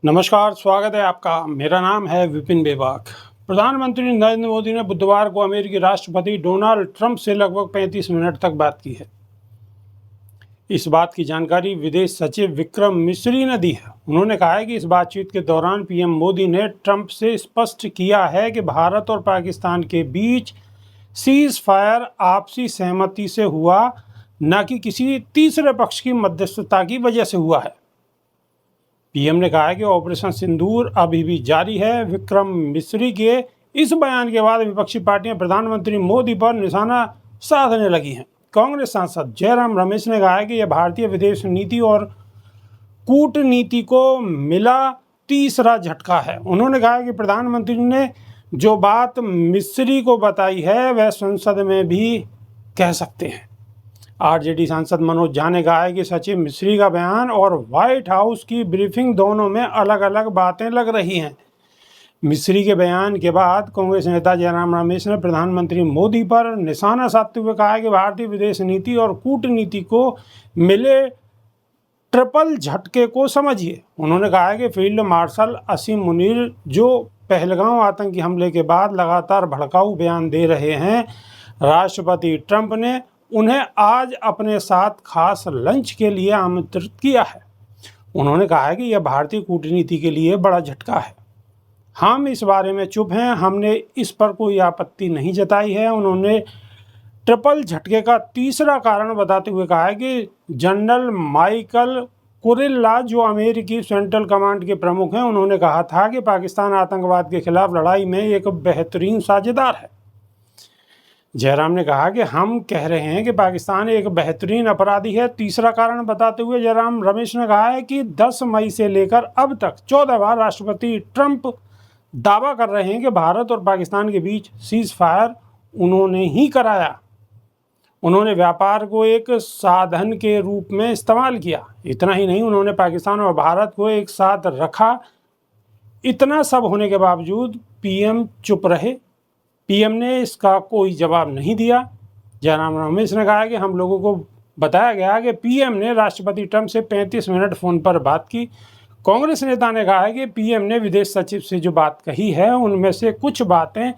नमस्कार, स्वागत है आपका। मेरा नाम है विपिन बेबाक। प्रधानमंत्री नरेंद्र मोदी ने बुधवार को अमेरिकी राष्ट्रपति डोनाल्ड ट्रंप से लगभग 35 मिनट तक बात की है। इस बात की जानकारी विदेश सचिव विक्रम मिस्री ने दी है। उन्होंने कहा है कि इस बातचीत के दौरान पीएम मोदी ने ट्रंप से स्पष्ट किया है कि भारत और पाकिस्तान के बीच सीज फायर आपसी सहमति से हुआ, न कि किसी तीसरे पक्ष की मध्यस्थता की वजह से हुआ है। पीएम ने कहा है कि ऑपरेशन सिंदूर अभी भी जारी है। विक्रम मिस्री के इस बयान के बाद विपक्षी पार्टियां प्रधानमंत्री मोदी पर निशाना साधने लगी हैं। कांग्रेस सांसद जयराम रमेश ने कहा है कि यह भारतीय विदेश नीति और कूटनीति को मिला तीसरा झटका है। उन्होंने कहा है कि प्रधानमंत्री ने जो बात मिस्री को बताई है वह संसद में भी कह सकते हैं। आरजेडी सांसद मनोज झा ने कहा है कि सचिव मिस्री का बयान और व्हाइट हाउस की ब्रीफिंग दोनों में अलग अलग बातें लग रही हैं। मिस्री के बयान के बाद कांग्रेस नेता जयराम रमेश ने प्रधानमंत्री मोदी पर निशाना साधते हुए कहा है कि भारतीय विदेश नीति और कूटनीति को मिले ट्रिपल झटके को समझिए। उन्होंने कहा है कि फील्ड मार्शल असीम मुनीर जो पहलगांव आतंकी हमले के बाद लगातार भड़काऊ बयान दे रहे हैं, राष्ट्रपति ट्रंप ने उन्हें आज अपने साथ खास लंच के लिए आमंत्रित किया है। उन्होंने कहा है कि यह भारतीय कूटनीति के लिए बड़ा झटका है। हम इस बारे में चुप हैं, हमने इस पर कोई आपत्ति नहीं जताई है। उन्होंने ट्रिपल झटके का तीसरा कारण बताते हुए कहा है कि जनरल माइकल कुरिल्ला जो अमेरिकी सेंट्रल कमांड के प्रमुख हैं, उन्होंने कहा था कि पाकिस्तान आतंकवाद के खिलाफ लड़ाई में एक बेहतरीन साझेदार है। जयराम ने कहा कि हम कह रहे हैं कि पाकिस्तान एक बेहतरीन अपराधी है। तीसरा कारण बताते हुए जयराम रमेश ने कहा है कि 10 मई से लेकर अब तक 14 बार राष्ट्रपति ट्रंप दावा कर रहे हैं कि भारत और पाकिस्तान के बीच सीज फायर उन्होंने ही कराया। उन्होंने व्यापार को एक साधन के रूप में इस्तेमाल किया। इतना ही नहीं, उन्होंने पाकिस्तान और भारत को एक साथ रखा। इतना सब होने के बावजूद पीएम चुप रहे। पीएम ने इसका कोई जवाब नहीं दिया। जयराम रमेश ने कहा कि हम लोगों को बताया गया कि पीएम ने राष्ट्रपति ट्रंप से 35 मिनट फ़ोन पर बात की। कांग्रेस नेता ने कहा है कि पीएम ने विदेश सचिव से जो बात कही है उनमें से कुछ बातें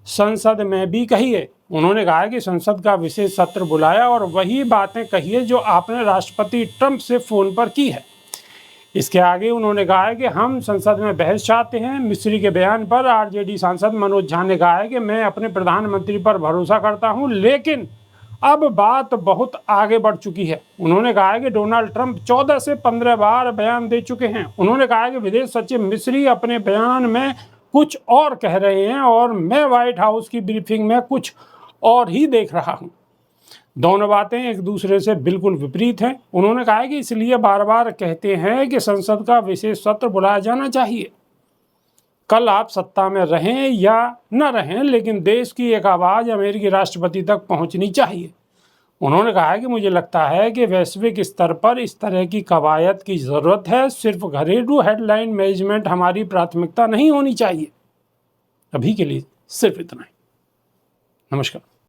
संसद में भी कही है। उन्होंने कहा कि संसद का विशेष सत्र बुलाया और वही बातें कही है जो आपने राष्ट्रपति ट्रंप से फ़ोन पर की है। इसके आगे उन्होंने कहा है कि हम संसद में बहस चाहते हैं। मिस्री के बयान पर आरजेडी सांसद मनोज झा ने कहा है कि मैं अपने प्रधानमंत्री पर भरोसा करता हूं, लेकिन अब बात बहुत आगे बढ़ चुकी है। उन्होंने कहा है कि डोनाल्ड ट्रंप 14 से 15 बार बयान दे चुके हैं। उन्होंने कहा है कि विदेश सचिव मिस्री अपने बयान में कुछ और कह रहे हैं और मैं व्हाइट हाउस की ब्रीफिंग में कुछ और ही देख रहा हूँ। दोनों बातें एक दूसरे से बिल्कुल विपरीत हैं। उन्होंने कहा है कि इसलिए बार बार कहते हैं कि संसद का विशेष सत्र बुलाया जाना चाहिए। कल आप सत्ता में रहें या न रहें, लेकिन देश की एक आवाज़ अमेरिकी राष्ट्रपति तक पहुंचनी चाहिए। उन्होंने कहा है कि मुझे लगता है कि वैश्विक स्तर पर इस तरह की कवायद की ज़रूरत है। सिर्फ घरेलू हेडलाइन मैनेजमेंट हमारी प्राथमिकता नहीं होनी चाहिए। अभी के लिए सिर्फ इतना ही। नमस्कार।